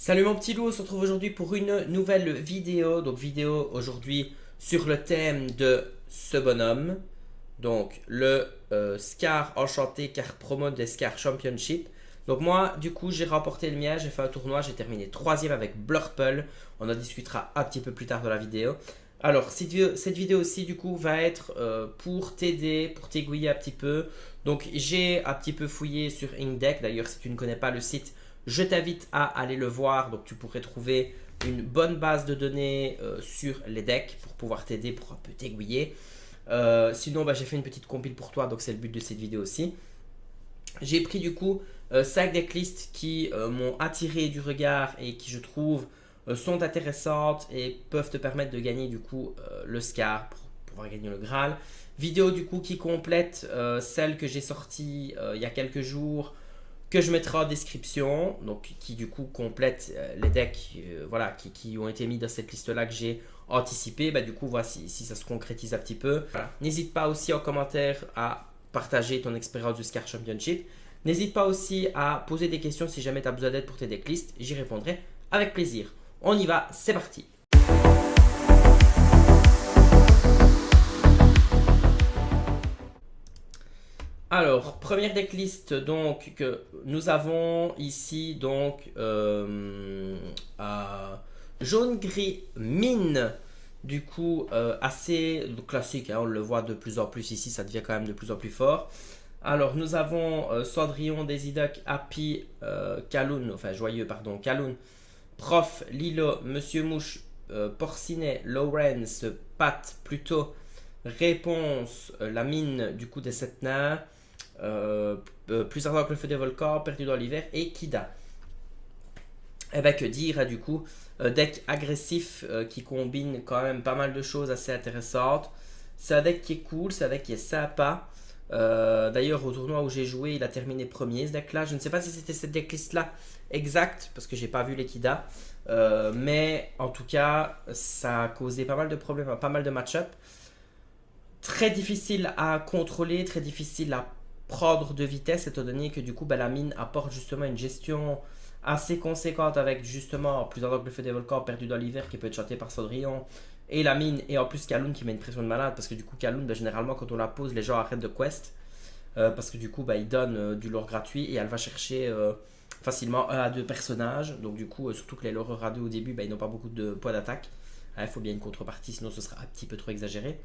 Salut mon petit loup, on se retrouve aujourd'hui pour une nouvelle vidéo. Donc vidéo aujourd'hui sur le thème de ce bonhomme. Donc le Scar Enchanté car promo des Scar Championship. Donc moi du coup j'ai remporté le mien, j'ai fait un tournoi, j'ai terminé troisième avec Blurple. On en discutera un petit peu plus tard dans la vidéo. Alors cette vidéo aussi du coup va être pour t'aider, pour t'aiguiller un petit peu. Donc j'ai un petit peu fouillé sur Inkdeck. D'ailleurs si tu ne connais pas le site, je t'invite à aller le voir. Donc tu pourrais trouver une bonne base de données sur les decks pour pouvoir t'aider, pour un peu t'aiguiller. Sinon bah, j'ai fait une petite compile pour toi, donc c'est le but de cette vidéo aussi. J'ai pris du coup 5 decklists qui m'ont attiré du regard et qui je trouve sont intéressantes et peuvent te permettre de gagner du coup le Scar pour pouvoir gagner le Graal. Vidéo du coup qui complète celle que j'ai sortie il y a quelques jours, que je mettrai en description, donc qui du coup complète les decks voilà, qui ont été mis dans cette liste là que j'ai anticipé. Bah, du coup voici si ça se concrétise un petit peu. Voilà. N'hésite pas aussi en commentaire à partager ton expérience du Scar Championship. N'hésite pas aussi à poser des questions si jamais tu as besoin d'aide pour tes decklists, j'y répondrai avec plaisir. On y va, c'est parti. Alors, première decklist donc que nous avons ici donc jaune gris mine, du coup assez classique, hein, on le voit de plus en plus ici, ça devient quand même de plus en plus fort. Alors nous avons Cendrillon, Desidoc, Happy, Kaloun, enfin Joyeux pardon, Kaloun, Prof, Lilo, Monsieur Mouche, Porcinet, Lawrence, Pat, Pluto, Réponse, la mine du coup des sept nains, plus ardent que le feu des volcans, perdu dans l'hiver, et Kida. Et bien que dire, hein, du coup, deck agressif qui combine quand même pas mal de choses assez intéressantes. C'est un deck qui est cool, c'est un deck qui est sympa. D'ailleurs, au tournoi où j'ai joué, il a terminé premier ce deck là. Je ne sais pas si c'était cette decklist là exacte, parce que j'ai pas vu les Kida. Mais en tout cas, ça a causé pas mal de problèmes, pas mal de match-up. Très difficile à contrôler, très difficile à prendre de vitesse, étant donné que du coup bah, la mine apporte justement une gestion assez conséquente avec justement plus ardent que le feu des volcans, perdu dans l'hiver, qui peut être chanté par Cendrillon, et la mine, et en plus Kaloun qui met une pression de malade, parce que du coup Kaloun bah, généralement quand on la pose les gens arrêtent de quest, parce que du coup bah, il donne du lore gratuit et elle va chercher facilement 1 à 2 personnages, donc du coup surtout que les loreurs à 2 au début bah, ils n'ont pas beaucoup de points d'attaque, il faut bien une contrepartie sinon ce sera un petit peu trop exagéré.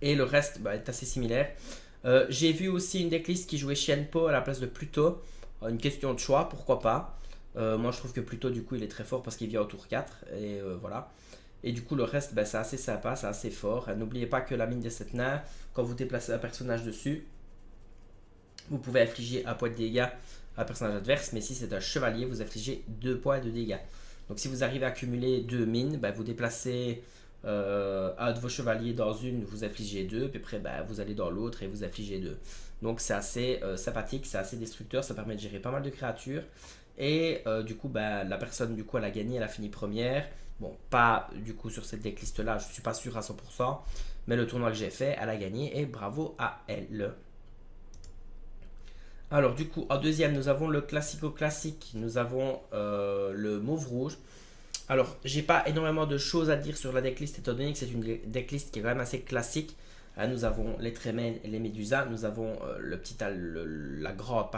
Et le reste bah, est assez similaire. J'ai vu aussi une decklist qui jouait Shenpo à la place de Pluto. Une question de choix, pourquoi pas. Moi je trouve que Pluto du coup il est très fort parce qu'il vient au tour 4. Et voilà. Et du coup le reste bah, c'est assez sympa, c'est assez fort. N'oubliez pas que la mine des 7 nains, quand vous déplacez un personnage dessus, vous pouvez infliger un point de dégâts à un personnage adverse. Mais si c'est un chevalier, vous infligez 2 points de dégâts. Donc si vous arrivez à accumuler 2 mines, bah, vous déplacez un de vos chevaliers dans une, vous affligez 2, puis après bah, vous allez dans l'autre et vous affligez 2. Donc c'est assez sympathique, c'est assez destructeur, ça permet de gérer pas mal de créatures. Et du coup, bah, la personne, du coup, elle a gagné, elle a fini première. Bon, pas du coup sur cette decklist là, je suis pas sûr à 100%, mais le tournoi que j'ai fait, elle a gagné et bravo à elle. Alors du coup, en deuxième, nous avons le classico classique, nous avons le mauve rouge. Alors, j'ai pas énormément de choses à dire sur la decklist étant donné que c'est une decklist qui est quand même assez classique. Nous avons les Tremen et les Médusas. Nous avons la grande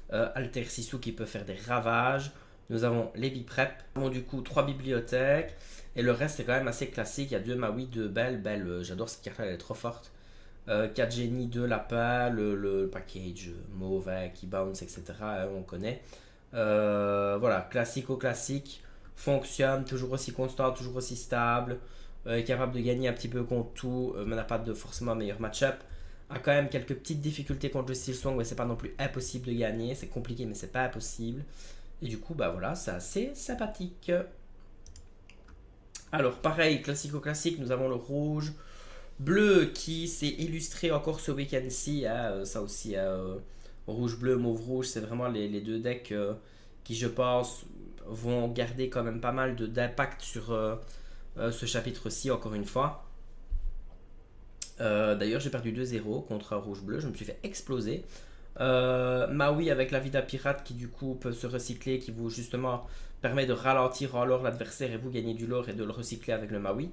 Alter Sissou qui peut faire des ravages. Nous avons les Biprep. Nous avons du coup 3 bibliothèques. Et le reste c'est quand même assez classique. Il y a 2 Maui, 2 Belle. Belle, j'adore cette carte là, elle est trop forte. 4 Génie, 2 Lapin. Le package mauvais qui bounce, etc. On connaît. Voilà, classico classique, fonctionne, toujours aussi constant, toujours aussi stable, est capable de gagner un petit peu contre tout, mais n'a pas de forcément meilleur match-up. A quand même quelques petites difficultés contre le style Song, mais c'est pas non plus impossible de gagner, c'est compliqué mais c'est pas impossible. Et du coup, bah voilà, c'est assez sympathique. Alors pareil, classico classique, nous avons le rouge, bleu qui s'est illustré encore ce week-end-ci, hein, ça aussi, rouge bleu, mauve rouge, c'est vraiment les deux decks qui je pense vont garder quand même pas mal d'impact sur ce chapitre-ci encore une fois. D'ailleurs j'ai perdu 2-0 contre rouge bleu, je me suis fait exploser. Maui avec la Vida Pirate qui du coup peut se recycler, qui vous justement permet de ralentir en lore l'adversaire et vous gagner du lore et de le recycler avec le Maui.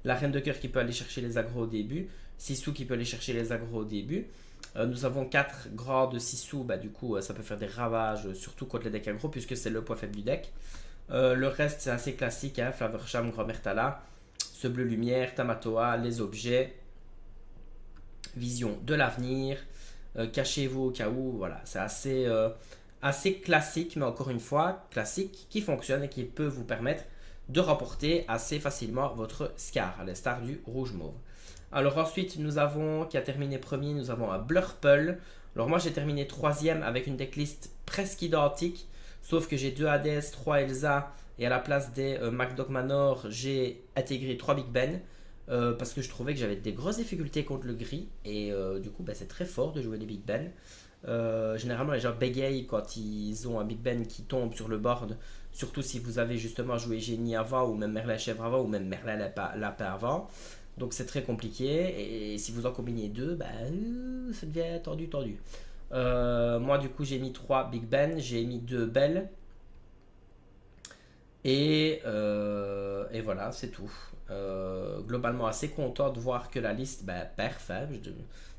La Reine de Cœur qui peut aller chercher les agros au début. Sisu qui peut aller chercher les agros au début. Nous avons 4 grands de Sisu, bah, du coup ça peut faire des ravages, surtout contre les decks aggro, puisque c'est le point faible du deck. Le reste c'est assez classique, hein, Flaversham, Grand Mertala, ce bleu lumière, Tamatoa, les objets, vision de l'avenir, cachez-vous au cas où, voilà, c'est assez classique, mais encore une fois, classique, qui fonctionne et qui peut vous permettre de remporter assez facilement votre Scar, à l'instar du rouge mauve. Alors ensuite, nous avons, qui a terminé premier, nous avons un Blurple. Alors moi j'ai terminé troisième avec une decklist presque identique, sauf que j'ai 2 Hades, 3 Elsa, et à la place des MacDog Manor, j'ai intégré 3 Big Ben. Parce que je trouvais que j'avais des grosses difficultés contre le gris, et du coup bah, c'est très fort de jouer les Big Ben. Généralement les gens bégayent quand ils ont un Big Ben qui tombe sur le board, surtout si vous avez justement joué Génie avant, ou même Merlin Chèvre avant, ou même Merlin Lapin avant. Donc c'est très compliqué, et si vous en combinez deux, bah, ça devient tendu. Moi du coup j'ai mis 3 Big Ben, j'ai mis 2 Belles, et voilà, c'est tout. Globalement assez content de voir que la liste perf, hein,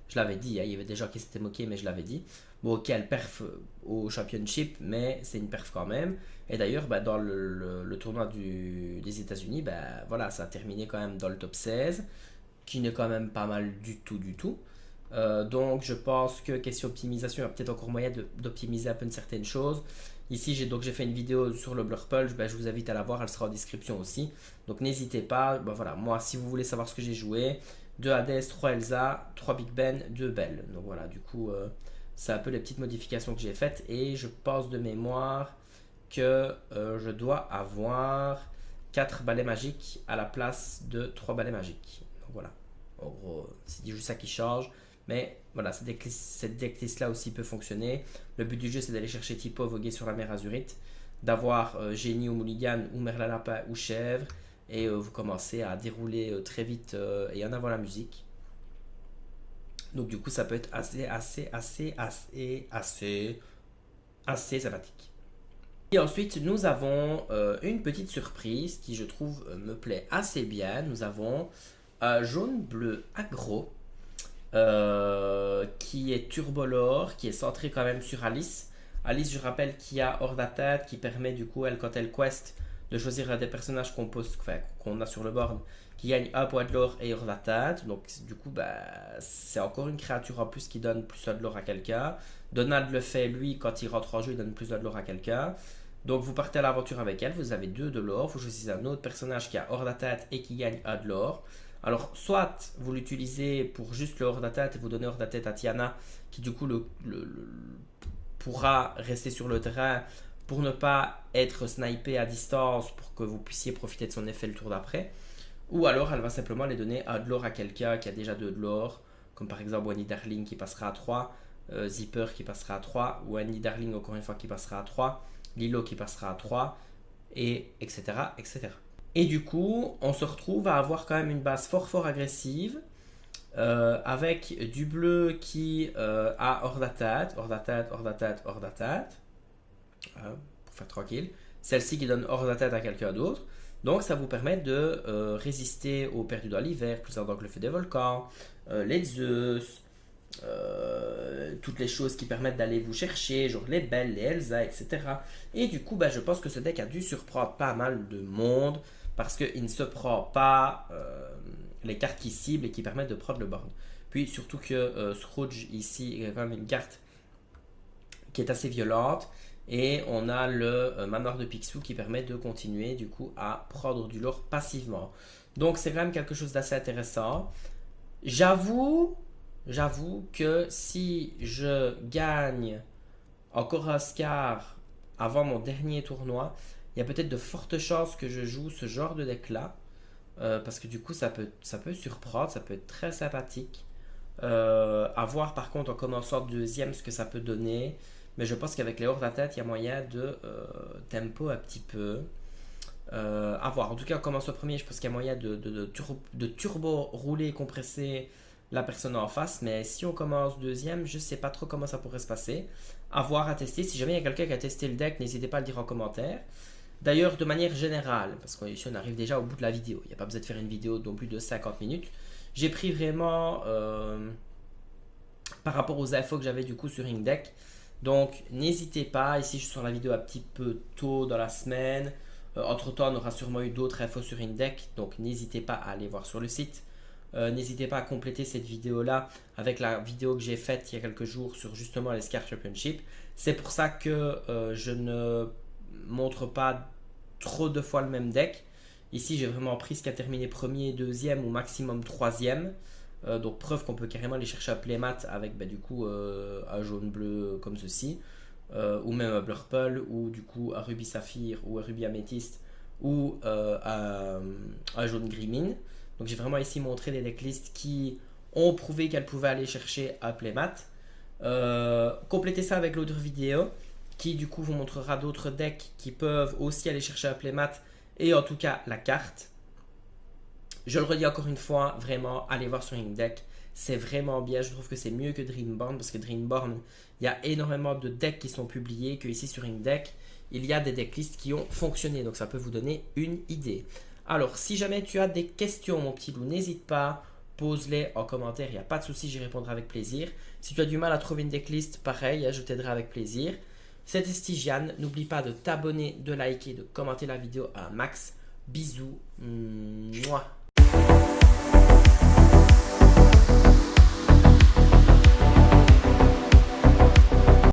je l'avais dit, hein, il y avait des gens qui s'étaient moqués, mais je l'avais dit. Bon, ok, elle perf au championship, mais c'est une perf quand même. Et d'ailleurs, dans le tournoi des États-Unis, voilà, ça a terminé quand même dans le top 16, qui n'est quand même pas mal du tout. Donc je pense que question optimisation, il y a peut-être encore moyen d'optimiser un peu une certaine chose. Ici j'ai fait une vidéo sur le Blurple, je vous invite à la voir, elle sera en description aussi. Donc n'hésitez pas, voilà, moi si vous voulez savoir ce que j'ai joué, 2 Hades, 3 Elsa, 3 Big Ben, 2 Belle. Donc voilà, du coup c'est un peu les petites modifications que j'ai faites, et je pense de mémoire que je dois avoir 4 balais magiques à la place de 3 balais magiques. Donc voilà, en gros c'est juste ça qui change. Mais voilà, cette decklist là aussi peut fonctionner. Le but du jeu c'est d'aller chercher Tipo voguer sur la mer Azurite, d'avoir Génie ou Mulligan ou Merlin Lapin ou Chèvre, et vous commencez à dérouler très vite et en avant la musique. Donc du coup ça peut être assez sympathique. Et ensuite nous avons une petite surprise qui je trouve me plaît assez bien. Nous avons un jaune bleu aggro qui est turbolore, qui est centré quand même sur Alice. Alice, je rappelle, qui a hors d'atteinte, qui permet du coup, quand elle quest, de choisir un des personnages qu'on a sur le board, qui gagne un point de lore et hors d'atteinte. Donc du coup, c'est encore une créature en plus qui donne plus de lore à quelqu'un. Donald le fait, lui, quand il rentre en jeu, il donne plus de lore à quelqu'un. Donc vous partez à l'aventure avec elle, vous avez 2 de lore, vous choisissez un autre personnage qui a hors d'atteinte et qui gagne 1 de lore. Alors, soit vous l'utilisez pour juste le hors d'atteinte et vous donnez hors d'atteinte à Tiana, qui du coup pourra rester sur le terrain pour ne pas être snipé à distance, pour que vous puissiez profiter de son effet le tour d'après. Ou alors, elle va simplement les donner à de l'or à quelqu'un qui a déjà 2 de l'or, comme par exemple Wani Darling qui passera à 3, Zipper qui passera à 3, Wani Darling encore une fois qui passera à 3, Lilo qui passera à 3, et etc. etc. Et du coup, on se retrouve à avoir quand même une base fort agressive, avec du bleu qui a hors d'atteinte, pour faire tranquille. Celle-ci qui donne hors d'atteinte à quelqu'un d'autre. Donc ça vous permet de résister aux pertes dans l'hiver, plus ardent que le feu des volcans, les Zeus, toutes les choses qui permettent d'aller vous chercher, genre les Belles, les Elsa, etc. Et du coup, je pense que ce deck a dû surprendre pas mal de monde, parce qu'il ne se prend pas les cartes qui ciblent et qui permettent de prendre le board. Puis surtout que Scrooge ici est quand même une carte qui est assez violente, et on a le manoir de Picsou qui permet de continuer du coup à prendre du lore passivement. Donc c'est quand même quelque chose d'assez intéressant. J'avoue que si je gagne encore un Scar avant mon dernier tournoi, il y a peut-être de fortes chances que je joue ce genre de deck là, parce que du coup ça peut surprendre, ça peut être très sympathique. À voir par contre en commençant deuxième ce que ça peut donner, mais je pense qu'avec les hors d'atteinte il y a moyen de tempo un petit peu. À voir. En tout cas, en commençant premier, je pense qu'il y a moyen de turbo rouler et compresser la personne en face. Mais si on commence deuxième, je ne sais pas trop comment ça pourrait se passer. À voir, à tester. Si jamais il y a quelqu'un qui a testé le deck, n'hésitez pas à le dire en commentaire. D'ailleurs, de manière générale, parce qu'ici on arrive déjà au bout de la vidéo, il n'y a pas besoin de faire une vidéo de plus de 50 minutes. J'ai pris vraiment par rapport aux infos que j'avais du coup sur Deck. Donc n'hésitez pas, ici je suis sur la vidéo un petit peu tôt dans la semaine. Entre temps, on aura sûrement eu d'autres infos sur Deck, donc n'hésitez pas à aller voir sur le site. N'hésitez pas à compléter cette vidéo là avec la vidéo que j'ai faite il y a quelques jours sur justement les Scar Championship. C'est pour ça que je ne montre pas trop de fois le même deck. Ici j'ai vraiment pris ce qui a terminé premier, deuxième ou maximum troisième. Donc preuve qu'on peut carrément aller chercher un playmat avec du coup un jaune bleu comme ceci, ou même un purple, ou du coup un rubis saphir ou un rubis améthyste, ou un jaune gris mine. Donc j'ai vraiment ici montré des decklists qui ont prouvé qu'elles pouvaient aller chercher un playmat. Complétez ça avec l'autre vidéo qui du coup vous montrera d'autres decks qui peuvent aussi aller chercher un playmat et en tout cas la carte. Je le redis encore une fois, vraiment, allez voir sur Deck. C'est vraiment bien. Je trouve que c'est mieux que Dreamborn parce que Dreamborn, il y a énormément de decks qui sont publiés. Que ici sur Deck, il y a des decklists qui ont fonctionné. Donc ça peut vous donner une idée. Alors, si jamais tu as des questions, mon petit loup, n'hésite pas. Pose-les en commentaire. Il n'y a pas de souci, j'y répondrai avec plaisir. Si tu as du mal à trouver une decklist, pareil, je t'aiderai avec plaisir. C'était Stygian. N'oublie pas de t'abonner, de liker, de commenter la vidéo à un max. Bisous. Mouah.